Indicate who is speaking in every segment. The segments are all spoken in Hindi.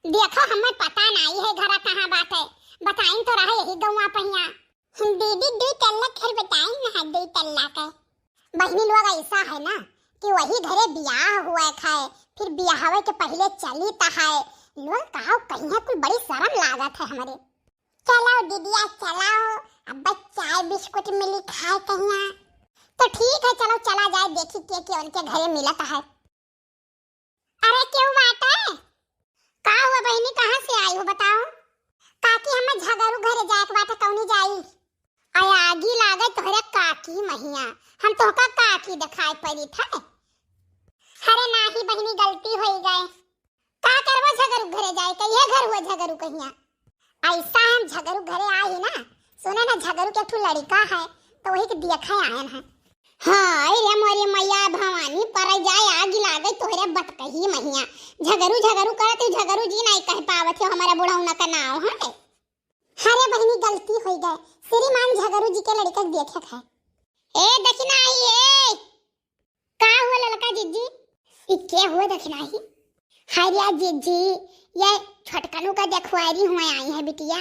Speaker 1: देखो हमें पता नहीं है घर कहाँ बात है, बताइन तो रहा यही गौवा पहिया। हम दीदी दो तल्ला घर बताइन ना, दो तल्ला का बहनी लोग ऐसा है ना कि वही घरे ब्याह हुआ खाए, फिर ब्याहवे के पहले चली तहाए लोग कहो कहीं कुल बड़ी शर्म लागत है हमारे। चलाओ दीदिया चलाओ, अब चाय बिस्कुट मिली खाए कहीं तो ठीक है, चलो चला जाए देखी के उनके घरे मिलता है। अरे क्यों बात है, का हुआ बहनी, कहाँ से आई हो बताओ? काकी हमें झगड़ू घरे जाए के बात कौनी जाई? आय आगी लागे तोहरे काकी महिया, हम तोहका काकी दिखाई पड़ी था। अरे नाही बहनी गलती हो गए, का करबो झगड़ू घरे जाए के, ये घर हुआ झगड़ू कहिया। ऐसा हम झगड़ू घरे आई ना, सुने ना झगड़ू के ठू लड़का है तो वही के देखा आयन है। हाँ रे मोरी मैया भवानी पर जाए आगी लागे तोहरे बटकही महिया, झगड़ू झगड़ू करते झगड़ू जी नहीं कह पावत हो हमारा बुढ़ौना का नाम है। अरे बहनी गलती हो गए, श्रीमान झगड़ू जी के लड़का देखे है। ए दक्षिणा आई है, का हुआ लड़का जीजी? इके हुआ दक्षिणा ही। हरिया जीजी ये छटकनू का देखवारी हुए आई है बिटिया।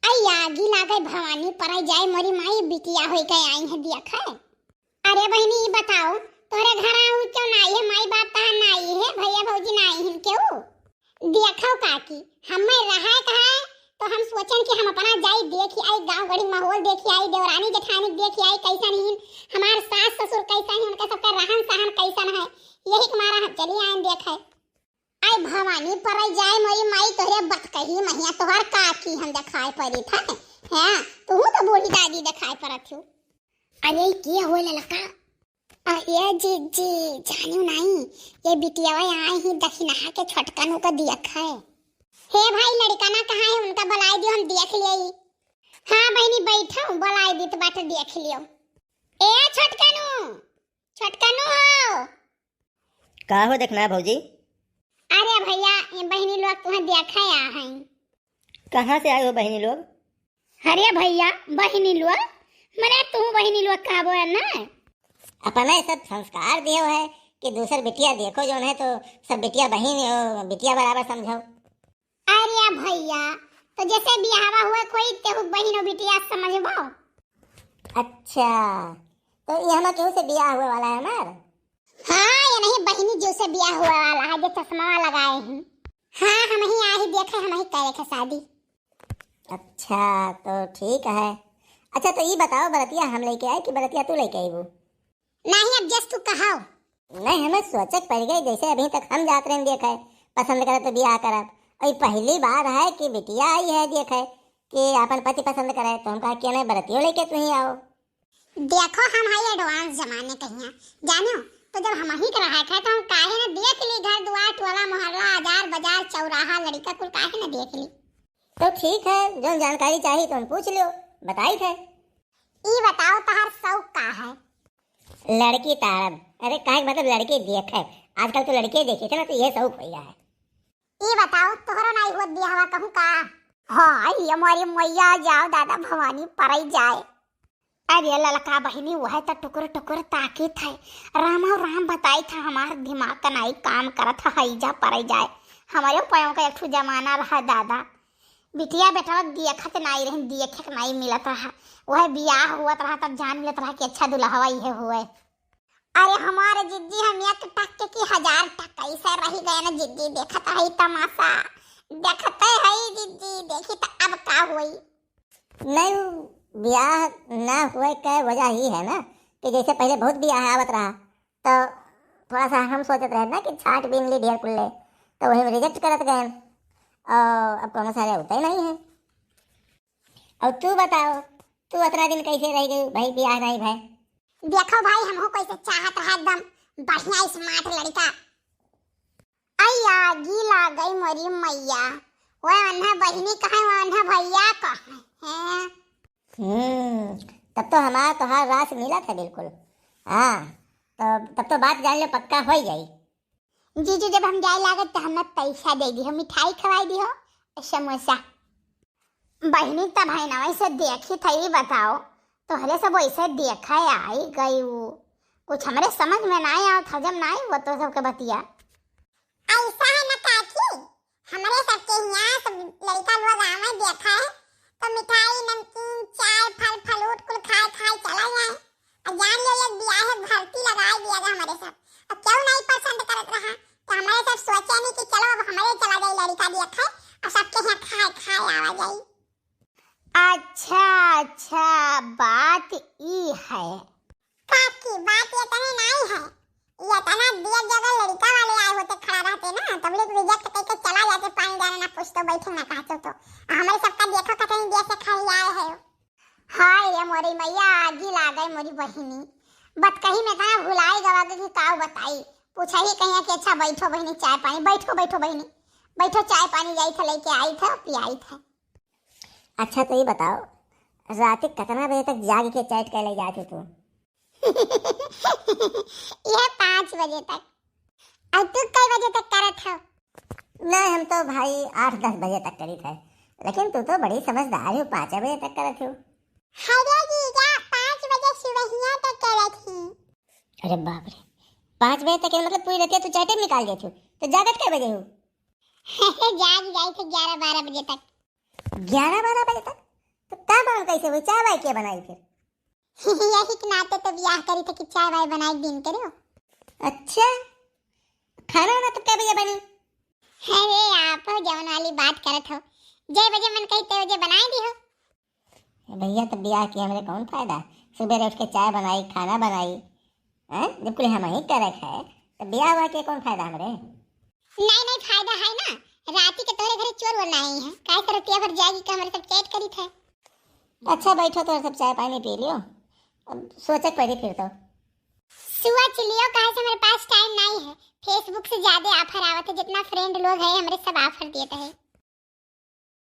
Speaker 1: आई आगी लागे भवानी पर जाए मोरी माई बिटिया हो गए आई है देखा। अरे बहनी बताओ तोरे घर आऊ क्यों नहीं है, माई बाप कहाँ नहीं है, भैया भौजी नहीं है क्यों? देखो काकी हमें रहा कहाँ तो हम सोचन कि हम अपना जाई देखी आई, गांव गढ़ी माहौल देखी आई, देवरानी जेठानी देखी आई कैसा नहीं, हमार सास ससुर कैसा है, उनका सबका रहन सहन कैसन है, यही तुम्हारा हम चली आए देखे। आई भवानी पर जाए मोरी माई तोहरे बतकही महिया तोहर काकी हम दिखाई पड़ी था। हां तू तो बूढ़ी दादी दिखाई पड़त हो। अरे क्या हो ललका? ये जी जानियो नहीं, ये बिटिया आई ही दक्षिणा के छटकनों का देखा है। हे भाई लड़का ना कहाँ है, उनका बुलाई दियो हम देख लिए। हाँ बहनी बैठा हूँ, बुलाई दी तो बात देख लियो। ए छटकनू छटकनू हो
Speaker 2: का हो देखना भौजी?
Speaker 1: अरे भैया ये बहनी लोग तुम्हें देखा आ हैं।
Speaker 2: कहाँ से आए हो बहनी लोग?
Speaker 1: अरे भैया बहनी लोग मने तू बहनी लोग का बोल ना,
Speaker 2: अपना सब संस्कार दियो है कि दूसर बिटिया देखो जो है तो सब बिटिया बहन हो, बिटिया बराबर समझो।
Speaker 1: अरे भैया तो जैसे बियाहवा हुआ कोई तेहु बहन और बिटिया समझबो।
Speaker 2: अच्छा तो ये हम क्यों से बियाह हुआ वाला है हमार?
Speaker 1: हाँ ये नहीं बहनी जो से बियाह हुआ वाला है, जो चश्मा लगाए हैं। हाँ हम ही आ ही देखे, हम ही करे के शादी।
Speaker 2: अच्छा तो ठीक है। अच्छा तो ये बताओ बरतिया हम लेके आए कि बरतिया तू लेके आई वो?
Speaker 1: नहीं अब जस्ट तू कहो।
Speaker 2: नहीं हमें सोचक पड़ गई, जैसे अभी तक हम जाते रहे देखे पसंद करे तो बियाह करब, और पहली बार है कि बिटिया आई है देखे कि अपन पति पसंद करे, तो हम कहा कि नहीं बरतियों लेके तू ही आओ।
Speaker 1: देखो हम है एडवांस जमाने कहिया जानो, तो जब हम ही कर रहा है तो हम काहे ना देख ली घर दुआर टोला मोहल्ला आजार बाजार चौराहा लड़का कुल काहे ना देख ली।
Speaker 2: तो ठीक है, जो जानकारी चाहिए तो हम पूछ लो, बताई थे।
Speaker 1: ई बताओ तहार शौक का है?
Speaker 2: लड़की तारब। अरे काहे मतलब लड़के देखे, आजकल तो लड़के देखे थे ना तो ये शौक हो गया है।
Speaker 1: ई बताओ तोहरा नहीं हुआ बियाहवा कहूं का? हाँ ये हमारी मैया जाओ दादा भवानी परई जाए। अरे ललका बहनी वह तो टुकुर टुकुर ताकी थे, राम और राम बताई था, हमार दिमाग का नहीं काम करत है, जा परई जाए। हमारे पैरों का एक ठो जमाना रहा दादा, बिटिया बेटा देखत नहीं रही, देखे नहीं मिलत रहा, वह बियाह हुआ रहा तब जान मिलत रहा कि अच्छा दुल्हवा ये हुए। अरे हमारे जिद्दी हम एक टक की 1000 टक ऐसे रही गए ना जिद्दी, देखत है तमाशा, देखते है जिद्दी, देखी तो अब का हुई।
Speaker 2: नहीं ब्याह ना हुए का वजह ही है ना कि जैसे पहले बहुत ब्याह आवत रहा तो थोड़ा सा हम सोचते रहे ना कि छाट बीन ली ढेर कुल्ले, तो वही में रिजेक्ट करत गए, और अब कोनो सारे होता ही नहीं है। और तू बताओ तू इतना दिन कैसे रह गई भाई, ब्याह नहीं भाई?
Speaker 1: देखो भाई हमको कैसे चाहत है एकदम बढ़िया स्मार्ट लड़का। अय्या गीला गई मोरी मैया, वो अन्हा बहनी कहे वो अन्हा भैया कहे हैं।
Speaker 2: तब तो हमारा तोहार रास मिला था बिल्कुल। हाँ तो तब तो बात जान लो पक्का हो ही गई।
Speaker 1: जीजू जब हम जाए लागत तो हमें पैसा दे दी, हम मिठाई खवाई दी हो समोसा। बहनी तब है ना वैसे देखी थी, बताओ तोहरे सब वैसे देखा आई गई, वो कुछ हमारे समझ में ना आया, हजम ना आई वो तो सबके बतिया। ऐसा है ना काकी, हमारे दिया खाए और सबके यहाँ खाए खाए आवा जाई।
Speaker 2: अच्छा अच्छा, बात ई है।
Speaker 1: काकी बात ये तने नहीं है, ये तना दिया जगह लड़का वाले आए होते खड़ा रहते ना, तब लोग रिजेक्ट करके चला जाते, पानी जाने ना पूछते बैठे ना कहते तो हमारे सबका देखो कतई दिया से खाई आए है। हाय रे मोरी मैया, आगी ला गई मोरी बहिनी। बत कही में कहा भुलाई गवा के काऊ बताई, पूछा ही कहीं कि अच्छा बैठो बहिनी चाय पानी, बैठो बैठो बहिनी बैठो, चाय पानी जाई था लेके आई था पियाई था।
Speaker 2: अच्छा तो ये बताओ, रात कितना बजे तक जाग के चैट कर ले जाते तू?
Speaker 1: यह 5 बजे तक। और तू कई बजे तक करत हो?
Speaker 2: नहीं, हम तो भाई 8-10 बजे तक करी थे, लेकिन तू तो बड़ी समझदार हो, 5 बजे तक करत हो।
Speaker 1: अरे जीजा 5 बजे सुबहिया तक करत ही।
Speaker 2: अरे बाप रे, 5 बजे तक मतलब पूरी रात तू चैटे में निकाल देती हो, तो जागत कै बजे हो?
Speaker 1: जाग जाई थे 11-12 बजे तक।
Speaker 2: 11-12 बजे तक? तो तब हम कैसे हुई? चाय वाय क्या बनाई फिर?
Speaker 1: यही के नाते तो ब्याह करी थे कि चाय वाय बनाई दिन करो।
Speaker 2: अच्छा, खाना वाना तो कै बजे बनी?
Speaker 1: अरे आप हो जौन वाली बात करत हो, जे बजे मन कही ते बजे बनाई दी हो।
Speaker 2: भैया तो ब्याह किया मेरे कौन फायदा? सुबह उठ के चाय बनाई, खाना बनाई, जब कुल हम ही करे है तो ब्याह हुआ के कौन फायदा हमरे?
Speaker 1: नहीं नहीं फायदा है ना, राती के तोरे घरे चोर बनाई है, काय करतिया पर जागी के हमारे सब चैट करी थे।
Speaker 2: अच्छा बैठो तो सब चाय पानी पी लियो, अब सोचक पड़ी फिर तो।
Speaker 1: सुआ चिलियो कहे से मेरे पास टाइम नहीं है, फेसबुक से ज्यादा ऑफर आवत है, जितना फ्रेंड लोग है हमारे सब ऑफर देते हैं।